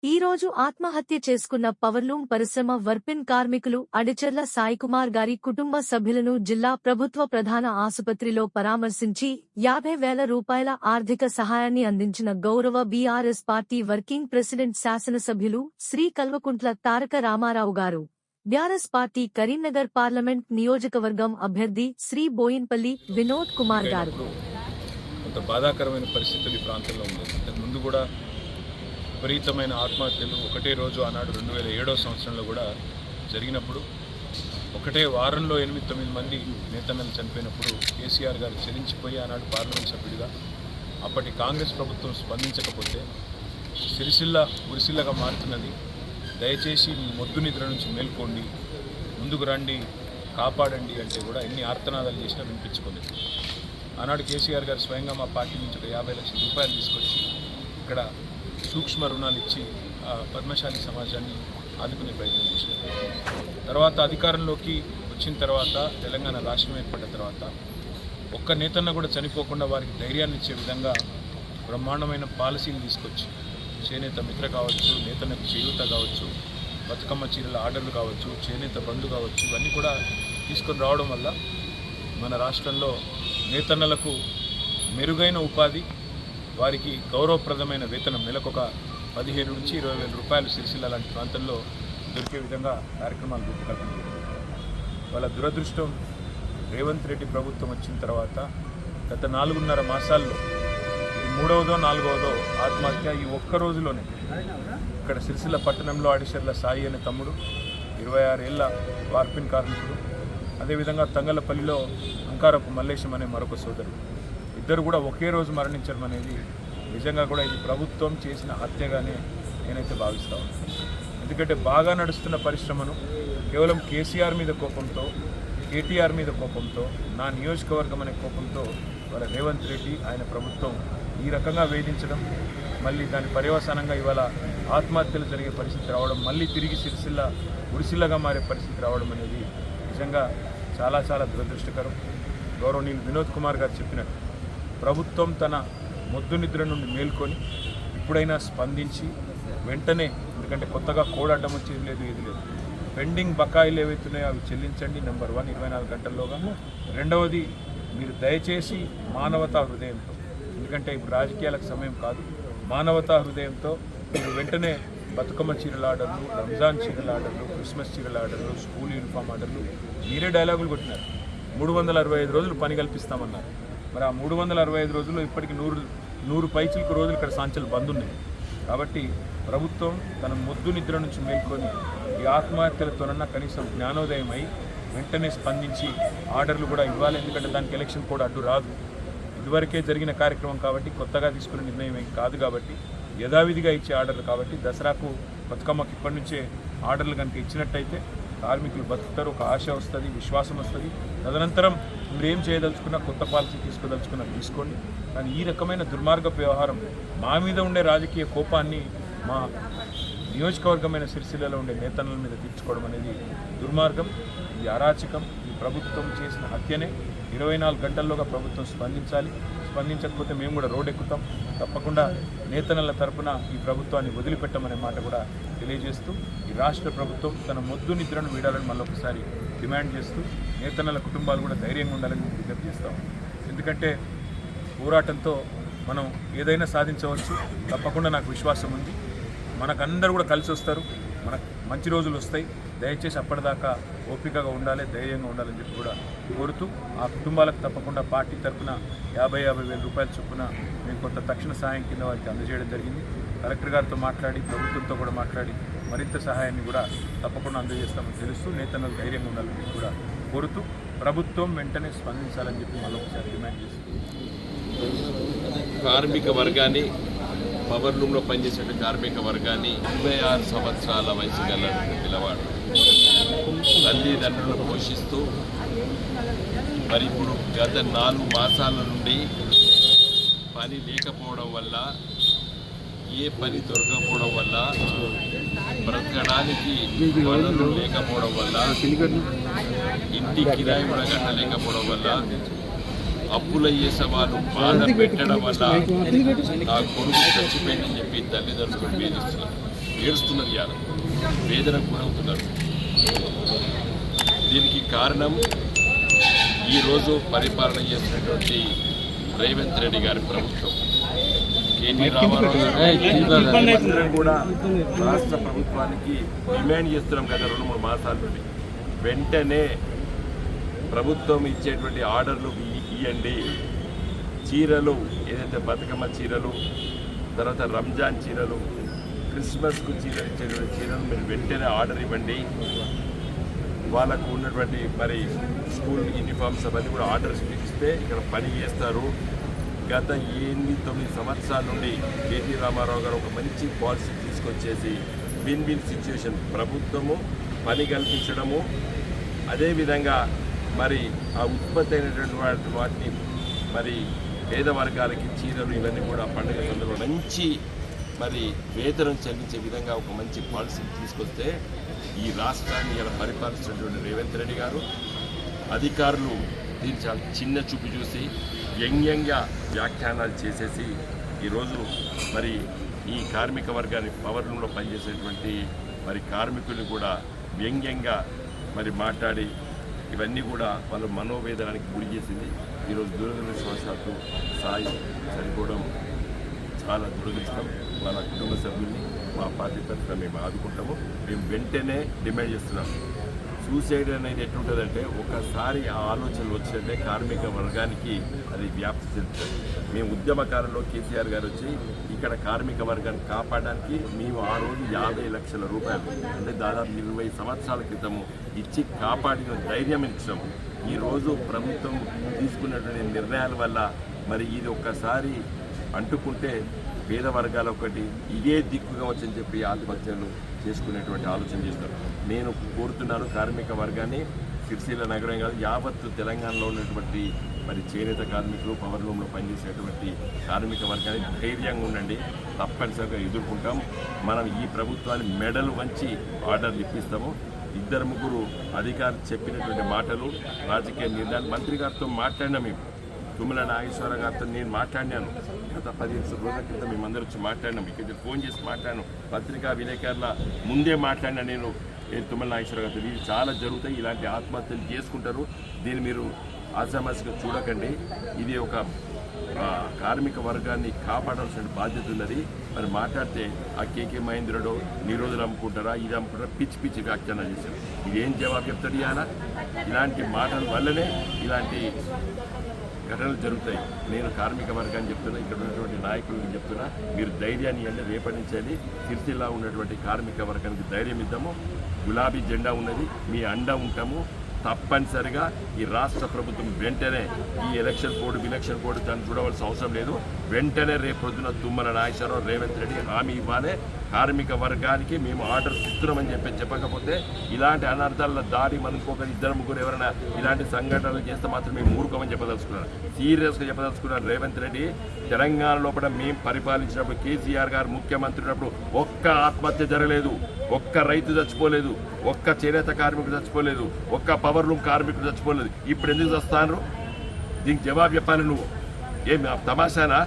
ఈ రోజు ఆత్మహత్య చేసుకున్న పవర్లూమ్ పరిశ్రమ వర్పిన్ కార్మికులు అడిచెర్ల సాయికుమార్ గారి కుటుంబ సభ్యులను జిల్లా ప్రభుత్వ ప్రధాన ఆసుపత్రిలో పరామర్శించి 50,000 రూపాయల ఆర్థిక సహాయాన్ని అందించిన గౌరవ బీఆర్ఎస్ పార్టీ వర్కింగ్ ప్రెసిడెంట్ శాసనసభ్యులు శ్రీ కల్వకుంట్ల తారక రామారావు గారు, బీఆర్ఎస్ పార్టీ కరీంనగర్ పార్లమెంట్ నియోజకవర్గం అభ్యర్థి శ్రీ బోయిన్పల్లి వినోద్ కుమార్ గారు. కొంత బాధాకరమైన పరిస్థితులు ఈ ప్రాంతంలో ఉంది. ఇంతకుముందు కూడా విపరీతమైన ఆత్మహత్యలు ఒకటే రోజు ఆనాడు 2007వ సంవత్సరంలో కూడా జరిగినప్పుడు ఒకటే వారంలో 8-9 మంది నేతన్నలు చనిపోయినప్పుడు కేసీఆర్ గారు చెల్లించిపోయి ఆనాడు పార్లమెంట్ సభ్యుడిగా అప్పటి కాంగ్రెస్ ప్రభుత్వం స్పందించకపోతే సిరిసిల్ల ఉరిసిల్లగా మారుతున్నది, దయచేసి మీ మొద్దు నిద్ర నుంచి మేల్కోండి, ముందుకు రండి, కాపాడండి అంటే కూడా ఎన్ని ఆర్తనాదాలు చేసినా వినిపించుకోలేదు. ఆనాడు కేసీఆర్ గారు స్వయంగా మా పార్టీ నుంచి ఒక 50 లక్షల రూపాయలు తీసుకొచ్చి ఇక్కడ సూక్ష్మ రుణాలు ఇచ్చి పద్మశాలి సమాజాన్ని ఆదుకునే ప్రయత్నం చేశారు. తర్వాత అధికారంలోకి వచ్చిన తర్వాత తెలంగాణ రాష్ట్రం ఏర్పడిన తర్వాత ఒక్క నేతన్న కూడా చనిపోకుండా వారికి ధైర్యాన్ని ఇచ్చే విధంగా బ్రహ్మాండమైన పాలసీలు తీసుకొచ్చి చేనేత మిత్ర కావచ్చు, నేతన్నకు చేయూత కావచ్చు, బతుకమ్మ చీరల ఆర్డర్లు కావచ్చు, చేనేత బంధు కావచ్చు, ఇవన్నీ కూడా తీసుకొని రావడం వల్ల మన రాష్ట్రంలో నేతన్నలకు మెరుగైన ఉపాధి, వారికి గౌరవప్రదమైన వేతనం నెలకొక 15 నుంచి 20,000 రూపాయలు సిరిసిల్ల లాంటి ప్రాంతంలో దొరికే విధంగా కార్యక్రమాలు రూపకల్పన చేశారు. వాళ్ళ దురదృష్టం రేవంత్ రెడ్డి ప్రభుత్వం వచ్చిన తర్వాత గత 4.5 మాసాల్లో ఇది 3వదో 4వదో ఆత్మహత్య ఈ ఒక్క రోజులోనే. ఇక్కడ సిరిసిల్ల పట్టణంలో అడిచెర్ల సాయి అనే తమ్ముడు, 26 ఏళ్ల వార్పిన్ కార్మికుడు, అదేవిధంగా తంగలపల్లిలో అంకారపు మల్లేశం అనే మరొక సోదరుడు, ఇద్దరు కూడా ఒకే రోజు మరణించడం అనేది నిజంగా కూడా ఇది ప్రభుత్వం చేసిన హత్యగానే నేనైతే భావిస్తాను. ఎందుకంటే బాగా నడుస్తున్న పరిశ్రమను కేవలం కేసీఆర్ మీద కోపంతో, కేటీఆర్ మీద కోపంతో, నా నియోజకవర్గం అనే కోపంతో వాళ్ళ రేవంత్ రెడ్డి ఆయన ప్రభుత్వం ఈ రకంగా వేధించడం, మళ్ళీ దాని పర్యవసానంగా ఇవాళ ఆత్మహత్యలు జరిగే పరిస్థితి రావడం, మళ్ళీ తిరిగి సిరిసిల్ల ఉరిసిల్లగా మారే పరిస్థితి రావడం అనేది నిజంగా చాలా చాలా దురదృష్టకరం. గౌరవనీయులు వినోద్ కుమార్ గారు చెప్పినట్టు ప్రభుత్వం తన మొద్దు నిద్ర నుండి మేల్కొని ఇప్పుడైనా స్పందించి వెంటనే, ఎందుకంటే కొత్తగా కోడ్ అడ్డం వచ్చేది లేదు, ఏది లేదు, పెండింగ్ బకాయిలు ఏవైతున్నాయో అవి చెల్లించండి. నెంబర్ 1 24 గంటల్లోగా. రెండవది, మీరు దయచేసి మానవతా హృదయంతో, ఎందుకంటే ఇప్పుడు రాజకీయాలకు సమయం కాదు, మానవతా హృదయంతో మీరు వెంటనే బతుకమ్మ చీరల ఆర్డర్లు, రంజాన్ చీరల ఆర్డర్లు, క్రిస్మస్ చీరల ఆర్డర్లు, స్కూల్ యూనిఫామ్ ఆర్డర్లు, మీరే డైలాగులు కొట్టినారు. 365 రోజులు పని కల్పిస్తామన్నారు. మరి ఆ 365 రోజుల్లో ఇప్పటికి 100 పైచిలకు రోజులు ఇక్కడ సాంచలు బంద్ ఉన్నాయి. కాబట్టి ప్రభుత్వం తన మొద్దు నిద్ర నుంచి మేల్కొని ఈ ఆత్మహత్యలతోనన్నా కనీసం జ్ఞానోదయం అయి వెంటనే స్పందించి ఆర్డర్లు కూడా ఇవ్వాలి. ఎందుకంటే దానికి ఎలక్షన్ కూడా అడ్డు రాదు. ఇదివరకే జరిగిన కార్యక్రమం కాబట్టి, కొత్తగా తీసుకునే నిర్ణయం ఏం కాదు కాబట్టి, యథావిధిగా ఇచ్చే ఆర్డర్లు కాబట్టి దసరాకు బతుకమ్మకి ఇప్పటి నుంచే ఆర్డర్లు కనుక ఇచ్చినట్టయితే కార్మికులు బతుకుతారు, ఒక ఆశ వస్తుంది, విశ్వాసం వస్తుంది. తదనంతరం మీరు ఏం చేయదలుచుకున్నా, కొత్త పాలసీ తీసుకోదలుచుకున్నా తీసుకోండి. కానీ ఈ రకమైన దుర్మార్గపు వ్యవహారం, మా మీద ఉండే రాజకీయ కోపాన్ని మా నియోజకవర్గమైన సిరిసిల్లలో ఉండే నేతల మీద తీర్చుకోవడం అనేది దుర్మార్గం, ఇది అరాచకం. ఈ ప్రభుత్వం చేసిన హత్యనే 24 గంటల్లోగా ప్రభుత్వం స్పందించాలి. స్పందించకపోతే మేము కూడా రోడ్ ఎక్కుతాం. తప్పకుండా నేతన్నల తరపున ఈ ప్రభుత్వాన్ని వదిలిపెట్టమనే మాట కూడా తెలియజేస్తూ, ఈ రాష్ట్ర ప్రభుత్వం తన మొద్దు నిద్రను వీడాలని మళ్ళొకసారి డిమాండ్ చేస్తూ, నేతన్నల కుటుంబాలు కూడా ధైర్యంగా ఉండాలని విజ్ఞప్తి చేస్తాం. ఎందుకంటే పోరాటంతో మనం ఏదైనా సాధించవచ్చు, తప్పకుండా నాకు విశ్వాసం ఉంది. మనకందరూ కూడా కలిసి వస్తారు, మనకు మంచి రోజులు వస్తాయి. దయచేసి అప్పటిదాకా ఓపికగా ఉండాలి, ధైర్యంగా ఉండాలని చెప్పి కూడా కోరుతూ, ఆ కుటుంబాలకు తప్పకుండా పార్టీ తరఫున 50,000 రూపాయల చొప్పున మేము కొంత తక్షణ సహాయం కింద వారికి అందజేయడం జరిగింది. కలెక్టర్ గారితో మాట్లాడి, ప్రభుత్వంతో కూడా మాట్లాడి మరింత సహాయాన్ని కూడా తప్పకుండా అందజేస్తామని తెలుస్తూ, నేతన్నలు ధైర్యంగా ఉండాలని కూడా కోరుతూ, ప్రభుత్వం వెంటనే స్పందించాలని చెప్పి మళ్ళొకసారి డిమాండ్ చేస్తుంది. కార్మిక వర్గాన్ని, పవర్లూమ్లో పనిచేసే కార్మిక వర్గాన్ని 26 సంవత్సరాల వయసు గల పిల్లవాడు తల్లిదండ్రులను పోషిస్తూ మరి ఇప్పుడు గత 4 మాసాల నుండి పని లేకపోవడం వల్ల, ఏ పని దొరకకపోవడం వల్ల, బ్రతకడానికి వనరులు లేకపోవడం వల్ల, ఇంటి కిరాయి కూడా కట్టలేకపోవడం వల్ల, అప్పుల చేసేవాళ్ళు బాధ పెట్టడం వల్ల నా కొడుకు చచ్చిపోయిందని చెప్పి తల్లిదండ్రులు వేధిస్తున్నారు. ఏడుస్తున్నారు, ఇవాళ వేదనకు గురవుతున్నారు. దీనికి కారణం ఈరోజు పరిపాలన చేసినటువంటి రేవంత్ రెడ్డి గారి ప్రభుత్వం. కేటీ రామారావు గారు కూడా రాష్ట్ర ప్రభుత్వానికి డిమాండ్ చేస్తున్నాం కదా 2-3 మాసాల నుండి, వెంటనే ప్రభుత్వం ఇచ్చేటువంటి ఆర్డర్లు ఇవ్వండి. చీరలు ఏదైతే బతుకమ్మ చీరలు, తర్వాత రంజాన్ చీరలు, క్రిస్మస్కు చీరలు ఇచ్చేటువంటి చీరలు మీరు వెంటనే ఆర్డర్ ఇవ్వండి. వాళ్ళకు ఉన్నటువంటి మరి స్కూల్ యూనిఫామ్స్ అవన్నీ కూడా ఆర్డర్స్ ఇస్తే ఇక్కడ పని చేస్తారు. గత 8-9 సంవత్సరాల నుండి కేటీ రామారావు గారు ఒక మంచి పాలసీ తీసుకొచ్చేసి విన్ విన్ సిచ్యువేషన్, ప్రభుత్వము పని కల్పించడము, అదేవిధంగా మరి ఆ ఉత్పత్తి అయినటువంటి వాటిని మరి పేద వర్గాలకి చీరలు ఇవన్నీ కూడా పండుగ సందర్భంలో మంచి మరి వేతనం చెల్లించే విధంగా ఒక మంచి పాలసీ తీసుకొస్తే ఈ రాష్ట్రాన్ని ఇలా పరిపాలిస్తున్నటువంటి రేవంత్ రెడ్డి గారు అధికారులు దీన్ని చాలా చిన్న చూపు చూసి వ్యంగ్యంగా వ్యాఖ్యానాలు చేసేసి ఈరోజు మరి ఈ కార్మిక వర్గాన్ని పవర్ లూమ్లో పనిచేసేటువంటి మరి కార్మికుల్ని కూడా వ్యంగ్యంగా మరి మాట్లాడి ఇవన్నీ కూడా వాళ్ళ మనోవేదనానికి గురి చేసింది. ఈరోజు దురదృష్టవశాత్తు సాయి చనిపోవడం చాలా దురదృష్టం. వాళ్ళ కుటుంబ సభ్యుల్ని మా పార్టీ తరఫున మేము ఆదుకుంటాము. మేము వెంటనే డిమాండ్ చేస్తున్నాం. సూసైడ్ అనేది ఎట్లుంటుందంటే ఒకసారి ఆ ఆలోచనలు వచ్చినట్టే కార్మిక వర్గానికి అది వ్యాప్తి చెందుతుంది. మేము ఉద్యమకాలంలో కేసీఆర్ గారు వచ్చి ఇక్కడ కార్మిక వర్గాన్ని కాపాడడానికి మేము ఆ రోజు 50 లక్షల రూపాయలు అంటే దాదాపు 20 సంవత్సరాల క్రితము ఇచ్చి కాపాడిన ధైర్యం ఇచ్చాము. ఈరోజు ప్రభుత్వం తీసుకున్నటువంటి నిర్ణయాల వల్ల మరి ఇది ఒక్కసారి అంటుకుంటే పేద వర్గాలు ఒకటి ఇదే దిక్కుగా వచ్చని చెప్పి ఆత్మహత్యలు చేసుకునేటువంటి ఆలోచన చేస్తారు. నేను కోరుతున్నాను కార్మిక వర్గాన్ని, సిరిసిల్ల నగరం కాదు యావత్తు తెలంగాణలో ఉన్నటువంటి మరి చేనేత కార్మికులు, పవర్ లూమ్లో పనిచేసేటువంటి కార్మిక వర్గాన్ని ధైర్యంగా ఉండండి, తప్పనిసరిగా ఎదుర్కొంటాం. మనం ఈ ప్రభుత్వాన్ని మెడలు వంచి ఆర్డర్లు ఇప్పిస్తాము. 2-3 అధికారులు చెప్పినటువంటి మాటలు, రాజకీయ నిర్ణయాలు మంత్రి గారితో మాట్లాడినా మేము తుమ్మల నాగేశ్వరరావు గారితో నేను మాట్లాడినాను. గత 15 రోజుల క్రితం మేమందరూ వచ్చి మాట్లాడినాం. ఇక్కడ ఫోన్ చేసి మాట్లాడాను. పత్రికా విలేకరుల ముందే మాట్లాడినా నేను తుమ్మల నాగేశ్వరరావు గారితో. ఇవి చాలా జరుగుతాయి, ఇలాంటి ఆత్మహత్యలు చేసుకుంటారు. దీన్ని మీరు ఆసామాసిగా చూడకండి. ఇది ఒక కార్మిక వర్గాన్ని కాపాడాల్సిన బాధ్యత ఉన్నది. మరి మాట్లాడితే ఆ కేకే మహేంద్రుడు నిరోధులు అమ్ముకుంటారా, ఇది అమ్ముకుంటారా, పిచ్చి పిచ్చి వ్యాఖ్యానాలు చేశారు. ఇదేం జవాబు చెప్తాడు ఇవాళ? ఇలాంటి మాటల వల్లనే ఇలాంటి ఘటనలు జరుగుతాయి. నేను కార్మిక వర్గాన్ని చెప్తున్నా, ఇక్కడ ఉన్నటువంటి నాయకులను చెప్తున్నా, మీరు ధైర్యాన్ని అంటే రేపటి నుంచి వెళ్ళి సిరిసిల్లా ఉన్నటువంటి కార్మిక వర్గానికి ధైర్యం ఇద్దాము. గులాబీ జెండా ఉన్నది, మీ అండ ఉంటాము. తప్పనిసరిగా ఈ రాష్ట్ర ప్రభుత్వం వెంటనే ఈ ఎలక్షన్ కోడ్ విలక్షన్ కోడ్ దాన్ని చూడవలసిన అవసరం లేదు. వెంటనే రేపు పొద్దున తుమ్మల నాగేశ్వరరావు రేవంత్ రెడ్డి హామీ ఇవ్వాలి. కార్మిక వర్గానికి మేము ఆర్డర్స్ ఇస్తున్నామని చెప్పకపోతే ఇలాంటి అనర్థాల దాడి మనం ఇంకొకరు 2-3 ఎవరైనా ఇలాంటి సంఘటనలు చేస్తే మాత్రం మేము ఊరుకోమని చెప్పదలుచుకున్నాను. సీరియస్గా చెప్పదలుచుకున్నాను. రేవంత్ రెడ్డి తెలంగాణ లోపల మేము పరిపాలించినప్పుడు కేసీఆర్ గారు ముఖ్యమంత్రి ఉన్నప్పుడు ఒక్క ఆత్మహత్య జరగలేదు, ఒక్క రైతు చచ్చిపోలేదు, ఒక్క చేనేత కార్మికుడు చచ్చిపోలేదు, ఒక్క పవర్ లూమ్ కార్మికుడు చచ్చిపోలేదు. ఇప్పుడు ఎందుకు చస్తాను? దీనికి జవాబు చెప్పాలి. నువ్వు ఏం తమాషానా?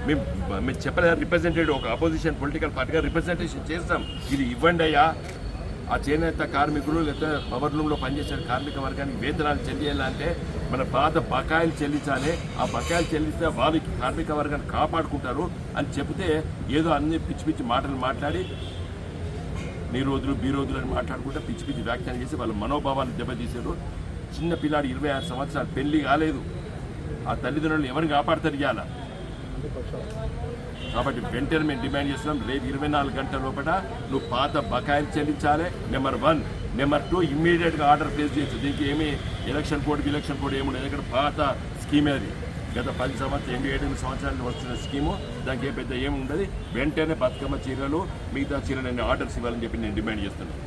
మేము చెప్పలేదు. రిప్రజెంటేటివ్ ఒక అపోజిషన్ పొలిటికల్ పార్టీగా రిప్రజెంటేషన్ చేస్తాం. ఇది ఇవ్వండి అయ్యా. ఆ చేనేత కార్మికులు లేకపోతే పవర్ లూమ్లో పనిచేసే కార్మిక వర్గానికి వేతనాలు చెల్లియాలంటే మన పాత బకాయిలు చెల్లించాలి. ఆ బకాయిలు చెల్లిస్తే వాళ్ళకి కార్మిక వర్గాన్ని కాపాడుకుంటారు అని చెబితే ఏదో అన్ని పిచ్చి పిచ్చి మాటలు మాట్లాడి నిరోధులు బీరోధులు అని మాట్లాడుకుంటే పిచ్చి పిచ్చి వ్యాఖ్యానం చేసి వాళ్ళ మనోభావాలు దెబ్బతీశారు. చిన్న పిల్లాడు 26 సంవత్సరాలు, పెళ్లి కాలేదు. ఆ తల్లిదండ్రులు ఎవరిని కాపాడతారు ఇవాళ? కాబట్టి వెంటనే మేము డిమాండ్ చేస్తున్నాం. రేపు 24 గంటల లోపల నువ్వు పాత బకాయిలు చెల్లించాలి. నెంబర్ 1. నెంబర్ 2 ఇమ్మీడియట్గా ఆర్డర్ ప్లేస్ చేయొచ్చు. దీనికి ఏమి ఎలక్షన్ కోడ్ ఏముండదు. ఇక్కడ పాత స్కీమే అది. గత 10 సంవత్సరాలు 8 సంవత్సరాలు వస్తున్న స్కీము. దానికి ఏ పెద్ద ఏమి ఉండదు. వెంటనే బతుకమ్మ చీరలు మిగతా చీరలు ఆర్డర్స్ ఇవ్వాలని చెప్పి నేను డిమాండ్ చేస్తున్నాను.